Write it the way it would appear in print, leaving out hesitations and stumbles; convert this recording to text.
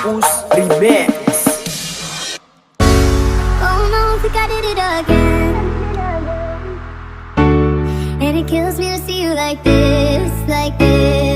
Marcus Remix. Oh no, I think I did it again. And it kills me to see you like this, like this.